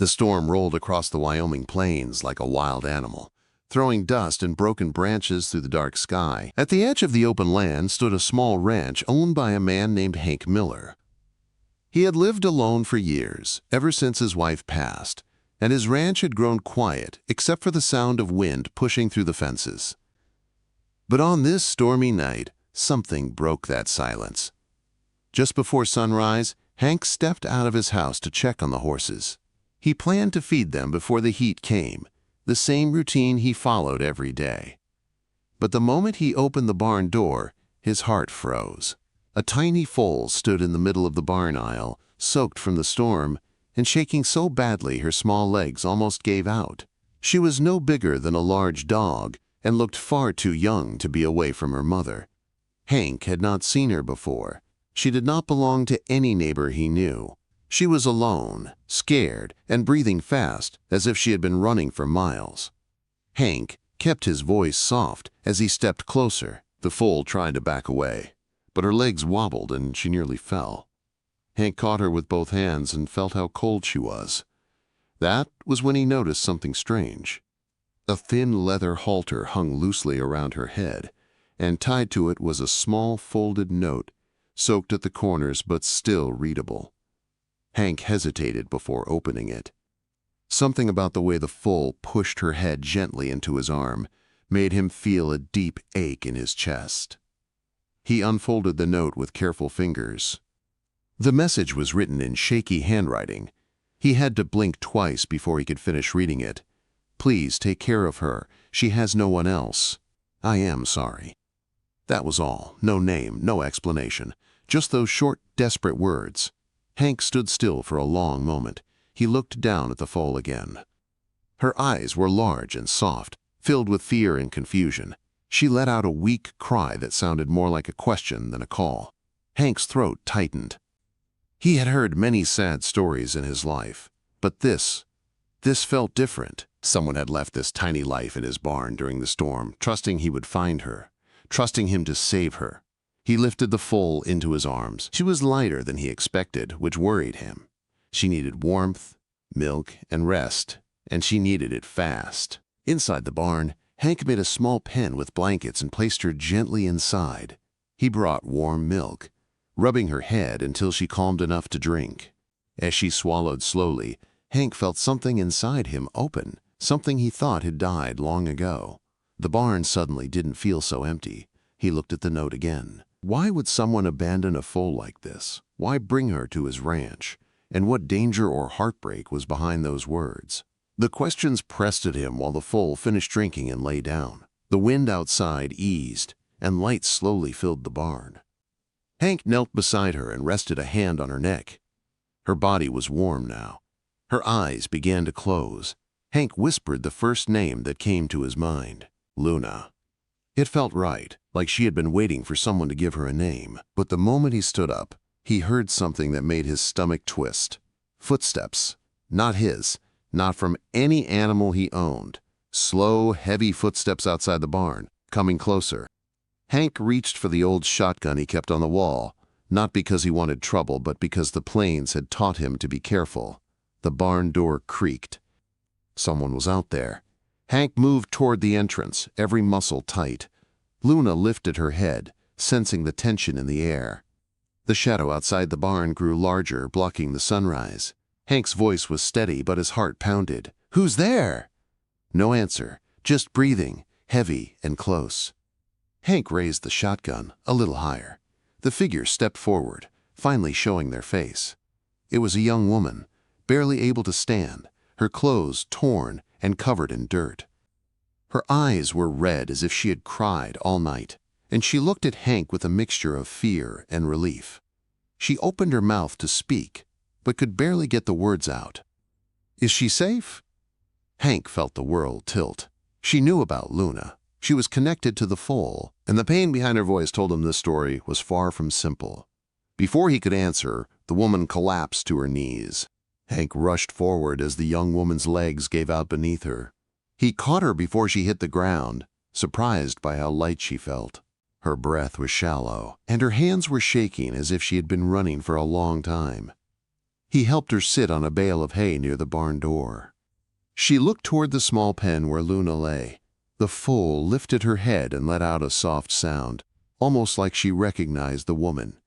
The storm rolled across the Wyoming plains like a wild animal, throwing dust and broken branches through the dark sky. At the edge of the open land stood a small ranch owned by a man named Hank Miller. He had lived alone for years, ever since his wife passed, and his ranch had grown quiet except for the sound of wind pushing through the fences. But on this stormy night, something broke that silence. Just before sunrise, Hank stepped out of his house to check on the horses. He planned to feed them before the heat came, the same routine he followed every day. But the moment he opened the barn door, his heart froze. A tiny foal stood in the middle of the barn aisle, soaked from the storm, and shaking so badly her small legs almost gave out. She was no bigger than a large dog and looked far too young to be away from her mother. Hank had not seen her before. She did not belong to any neighbor he knew. She was alone, scared, and breathing fast, as if she had been running for miles. Hank kept his voice soft as he stepped closer. The foal tried to back away, but her legs wobbled and she nearly fell. Hank caught her with both hands and felt how cold she was. That was when he noticed something strange. A thin leather halter hung loosely around her head, and tied to it was a small folded note, soaked at the corners but still readable. Hank hesitated before opening it. Something about the way the foal pushed her head gently into his arm made him feel a deep ache in his chest. He unfolded the note with careful fingers. The message was written in shaky handwriting. He had to blink twice before he could finish reading it. "Please take care of her. She has no one else. I am sorry." That was all. No name, no explanation. Just those short, desperate words. Hank stood still for a long moment. He looked down at the foal again. Her eyes were large and soft, filled with fear and confusion. She let out a weak cry that sounded more like a question than a call. Hank's throat tightened. He had heard many sad stories in his life, but this felt different. Someone had left this tiny life in his barn during the storm, trusting he would find her, trusting him to save her. He lifted the foal into his arms. She was lighter than he expected, which worried him. She needed warmth, milk, and rest, and she needed it fast. Inside the barn, Hank made a small pen with blankets and placed her gently inside. He brought warm milk, rubbing her head until she calmed enough to drink. As she swallowed slowly, Hank felt something inside him open, something he thought had died long ago. The barn suddenly didn't feel so empty. He looked at the note again. Why would someone abandon a foal like this? Why bring her to his ranch? And what danger or heartbreak was behind those words? The questions pressed at him while the foal finished drinking and lay down. The wind outside eased, and light slowly filled the barn. Hank knelt beside her and rested a hand on her neck. Her body was warm now. Her eyes began to close. Hank whispered the first name that came to his mind, Luna. It felt right, like she had been waiting for someone to give her a name. But the moment he stood up, he heard something that made his stomach twist. Footsteps. Not his, not from any animal he owned. Slow, heavy footsteps outside the barn, coming closer. Hank reached for the old shotgun he kept on the wall, not because he wanted trouble, but because the plains had taught him to be careful. The barn door creaked. Someone was out there. Hank moved toward the entrance, every muscle tight. Luna lifted her head, sensing the tension in the air. The shadow outside the barn grew larger, blocking the sunrise. Hank's voice was steady, but his heart pounded. "Who's there?" No answer, just breathing, heavy and close. Hank raised the shotgun a little higher. The figure stepped forward, finally showing their face. It was a young woman, barely able to stand, her clothes torn and covered in dirt. Her eyes were red as if she had cried all night, and she looked at Hank with a mixture of fear and relief. She opened her mouth to speak, but could barely get the words out. "Is she safe?" Hank felt the world tilt. She knew about Luna. She was connected to the foal, and the pain behind her voice told him this story was far from simple. Before he could answer, the woman collapsed to her knees. Hank rushed forward as the young woman's legs gave out beneath her. He caught her before she hit the ground, surprised by how light she felt. Her breath was shallow, and her hands were shaking as if she had been running for a long time. He helped her sit on a bale of hay near the barn door. She looked toward the small pen where Luna lay. The foal lifted her head and let out a soft sound, almost like she recognized the woman.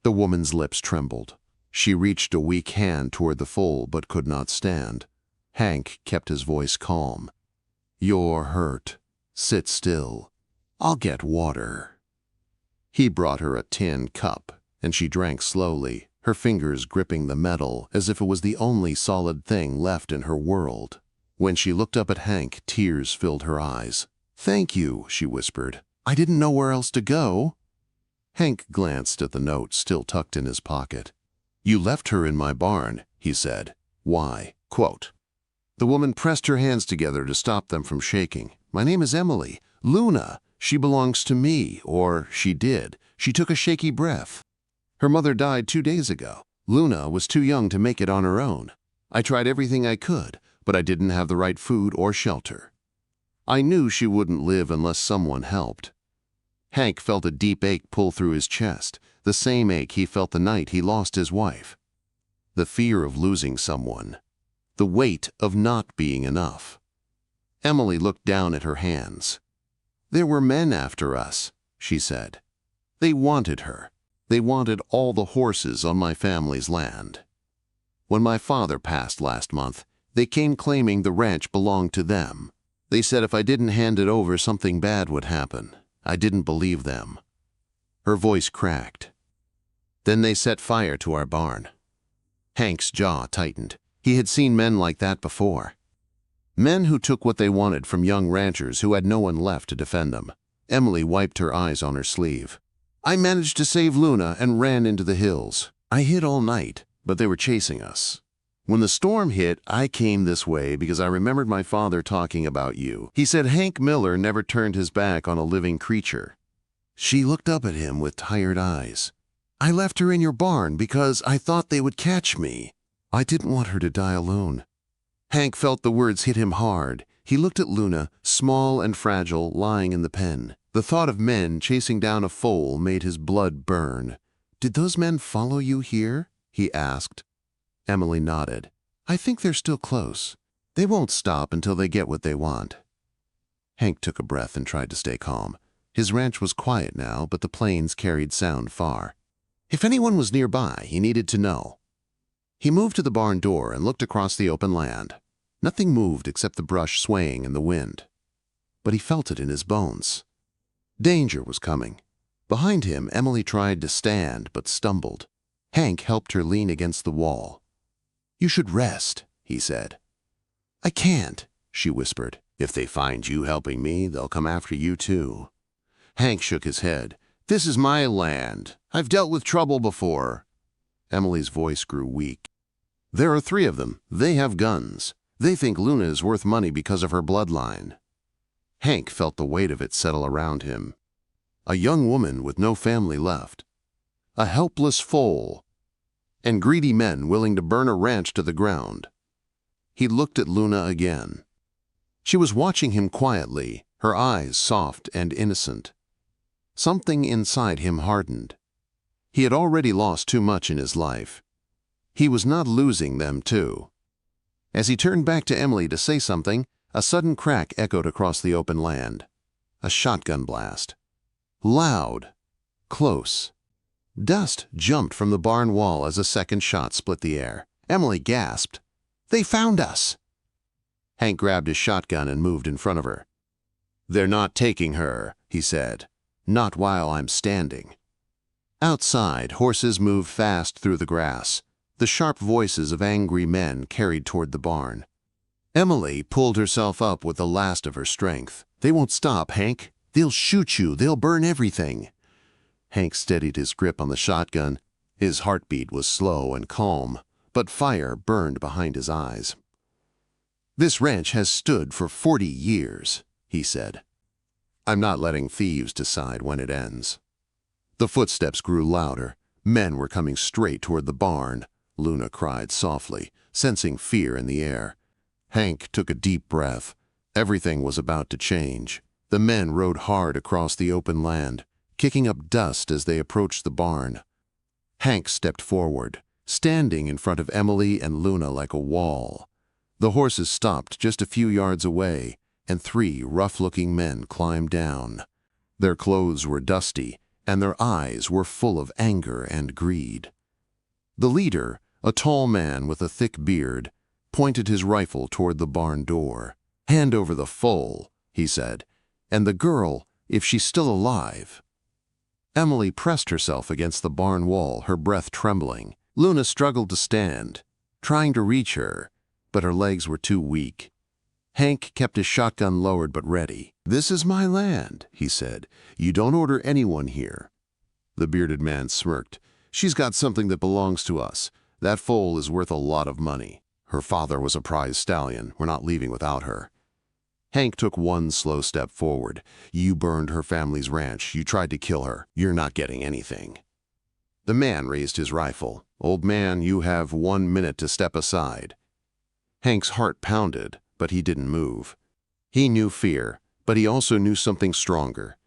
The woman's lips trembled. She reached a weak hand toward the foal but could not stand. Hank kept his voice calm. "You're hurt. Sit still. I'll get water." He brought her a tin cup, and she drank slowly, her fingers gripping the metal as if it was the only solid thing left in her world. When she looked up at Hank, tears filled her eyes. "Thank you," she whispered. "I didn't know where else to go." Hank glanced at the note still tucked in his pocket. "You left her in my barn," he said. "Why?" Quote. The woman pressed her hands together to stop them from shaking. "My name is Emily. Luna. She belongs to me, or she did." She took a shaky breath. "Her mother died 2 days ago. Luna was too young to make it on her own. I tried everything I could, but I didn't have the right food or shelter. I knew she wouldn't live unless someone helped." Hank felt a deep ache pull through his chest, the same ache he felt the night he lost his wife. The fear of losing someone. The weight of not being enough. Emily looked down at her hands. "There were men after us," she said. "They wanted her. They wanted all the horses on my family's land. When my father passed last month, they came claiming the ranch belonged to them. They said if I didn't hand it over, something bad would happen. I didn't believe them." Her voice cracked. "Then they set fire to our barn." Hank's jaw tightened. He had seen men like that before. Men who took what they wanted from young ranchers who had no one left to defend them. Emily wiped her eyes on her sleeve. "I managed to save Luna and ran into the hills. I hid all night, but they were chasing us. When the storm hit, I came this way because I remembered my father talking about you. He said Hank Miller never turned his back on a living creature." She looked up at him with tired eyes. "I left her in your barn because I thought they would catch me. I didn't want her to die alone." Hank felt the words hit him hard. He looked at Luna, small and fragile, lying in the pen. The thought of men chasing down a foal made his blood burn. "Did those men follow you here?" he asked. Emily nodded. "I think they're still close. They won't stop until they get what they want." Hank took a breath and tried to stay calm. His ranch was quiet now, but the plains carried sound far. If anyone was nearby, he needed to know. He moved to the barn door and looked across the open land. Nothing moved except the brush swaying in the wind. But he felt it in his bones. Danger was coming. Behind him, Emily tried to stand but stumbled. Hank helped her lean against the wall. "You should rest," he said. "I can't," she whispered. "If they find you helping me, they'll come after you too." Hank shook his head. "This is my land. I've dealt with trouble before." Emily's voice grew weak. "There are 3 of them. They have guns. They think Luna is worth money because of her bloodline." Hank felt the weight of it settle around him. A young woman with no family left. A helpless foal. And greedy men willing to burn a ranch to the ground. He looked at Luna again. She was watching him quietly, her eyes soft and innocent. Something inside him hardened. He had already lost too much in his life. He was not losing them too. As he turned back to Emily to say something, a sudden crack echoed across the open land. A shotgun blast. Loud. Close. Dust jumped from the barn wall as a second shot split the air. Emily gasped. "They found us!" Hank grabbed his shotgun and moved in front of her. "They're not taking her," he said. "Not while I'm standing." Outside, horses moved fast through the grass. The sharp voices of angry men carried toward the barn. Emily pulled herself up with the last of her strength. "They won't stop, Hank. They'll shoot you. They'll burn everything." Hank steadied his grip on the shotgun. His heartbeat was slow and calm, but fire burned behind his eyes. "This ranch has stood for 40 years, he said. "I'm not letting thieves decide when it ends." The footsteps grew louder. Men were coming straight toward the barn. Luna cried softly, sensing fear in the air. Hank took a deep breath. Everything was about to change. The men rode hard across the open land, kicking up dust as they approached the barn. Hank stepped forward. standing in front of Emily and Luna like a wall. The horses stopped just a few yards away, and 3 rough-looking men climbed down. Their clothes were dusty, and their eyes were full of anger and greed. The leader, a tall man with a thick beard, pointed his rifle toward the barn door. "Hand over the foal," he said, "and the girl, if she's still alive." Emily pressed herself against the barn wall, her breath trembling. Luna struggled to stand, trying to reach her, but her legs were too weak. Hank kept his shotgun lowered but ready. "This is my land," he said. "You don't order anyone here." The bearded man smirked. "She's got something that belongs to us. That foal is worth a lot of money. Her father was a prize stallion. We're not leaving without her." Hank took one slow step forward. "You burned her family's ranch. You tried to kill her. You're not getting anything." The man raised his rifle. "Old man, you have 1 minute to step aside." Hank's heart pounded, but he didn't move. He knew fear, but he also knew something stronger.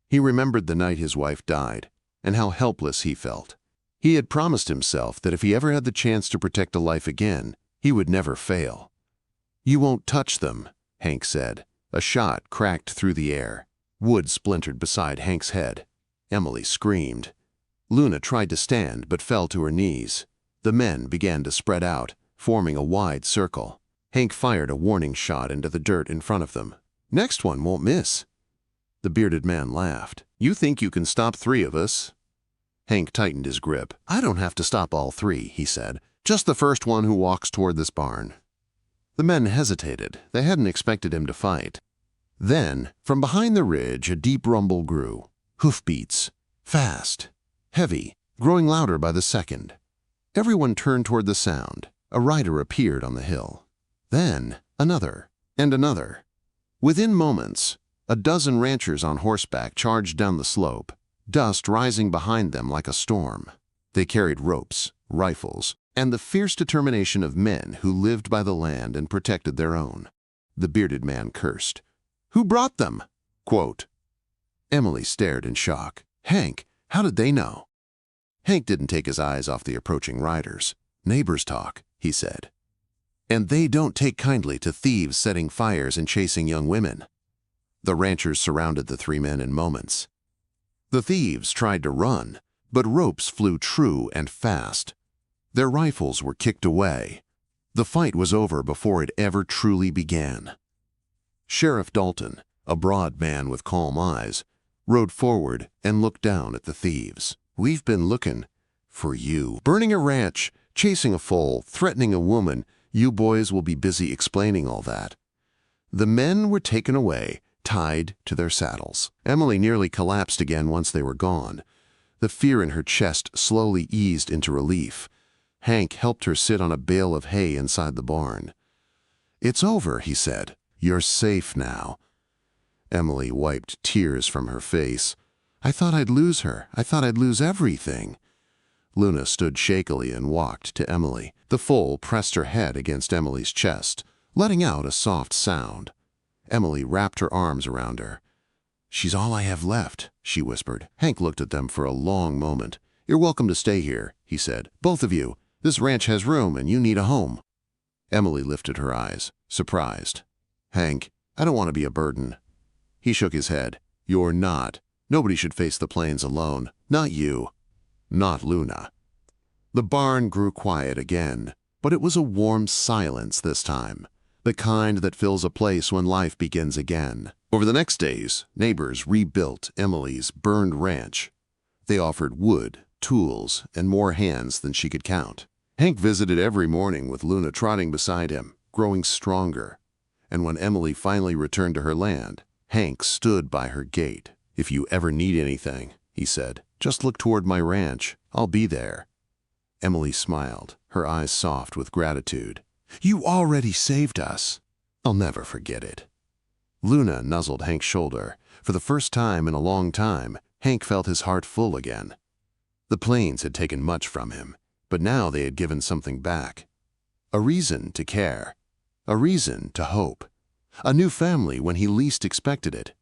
He remembered the night his wife died, and how helpless he felt. He had promised himself that if he ever had the chance to protect a life again, he would never fail. "You won't touch them," Hank said. A shot cracked through the air. Wood splintered beside Hank's head. Emily screamed. Luna tried to stand but fell to her knees. The men began to spread out, forming a wide circle. Hank fired a warning shot into the dirt in front of them. "Next one won't miss." The bearded man laughed. "You think you can stop 3 of us?" Hank tightened his grip. "I don't have to stop all 3, he said. "Just the first one who walks toward this barn." The men hesitated. They hadn't expected him to fight. Then, from behind the ridge, a deep rumble grew. Hoofbeats. Fast. Heavy. Growing louder by the second. Everyone turned toward the sound. A rider appeared on the hill. Then, another. And another. Within moments, a dozen ranchers on horseback charged down the slope, dust rising behind them like a storm. They carried ropes, rifles, and the fierce determination of men who lived by the land and protected their own. The bearded man cursed. "Who brought them?" Quote. Emily stared in shock. "Hank, how did they know?" Hank didn't take his eyes off the approaching riders. "Neighbors talk," he said. "And they don't take kindly to thieves setting fires and chasing young women." The ranchers surrounded the 3 men in moments. The thieves tried to run, but ropes flew true and fast. Their rifles were kicked away. The fight was over before it ever truly began. Sheriff Dalton, a broad man with calm eyes, rode forward and looked down at the thieves. "We've been looking for you. Burning a ranch, chasing a foal, threatening a woman. You boys will be busy explaining all that." The men were taken away, tied to their saddles. Emily nearly collapsed again once they were gone. The fear in her chest slowly eased into relief. Hank helped her sit on a bale of hay inside the barn. "It's over," he said. "You're safe now." Emily wiped tears from her face. "I thought I'd lose her. I thought I'd lose everything." Luna stood shakily and walked to Emily. The foal pressed her head against Emily's chest, letting out a soft sound. Emily wrapped her arms around her. "She's all I have left," she whispered. Hank looked at them for a long moment. "You're welcome to stay here," he said. "Both of you. This ranch has room and you need a home." Emily lifted her eyes, surprised. "Hank, I don't want to be a burden." He shook his head. "You're not. Nobody should face the plains alone. Not you. Not Luna." The barn grew quiet again, but it was a warm silence this time, the kind that fills a place when life begins again. Over the next days, neighbors rebuilt Emily's burned ranch. They offered wood, tools, and more hands than she could count. Hank visited every morning with Luna trotting beside him, growing stronger. And when Emily finally returned to her land, Hank stood by her gate. "If you ever need anything," he said, "just look toward my ranch. I'll be there." Emily smiled, her eyes soft with gratitude. "You already saved us." "I'll never forget it." Luna nuzzled Hank's shoulder. For the first time in a long time, Hank felt his heart full again. The plains had taken much from him, but now they had given something back. A reason to care. A reason to hope. A new family when he least expected it.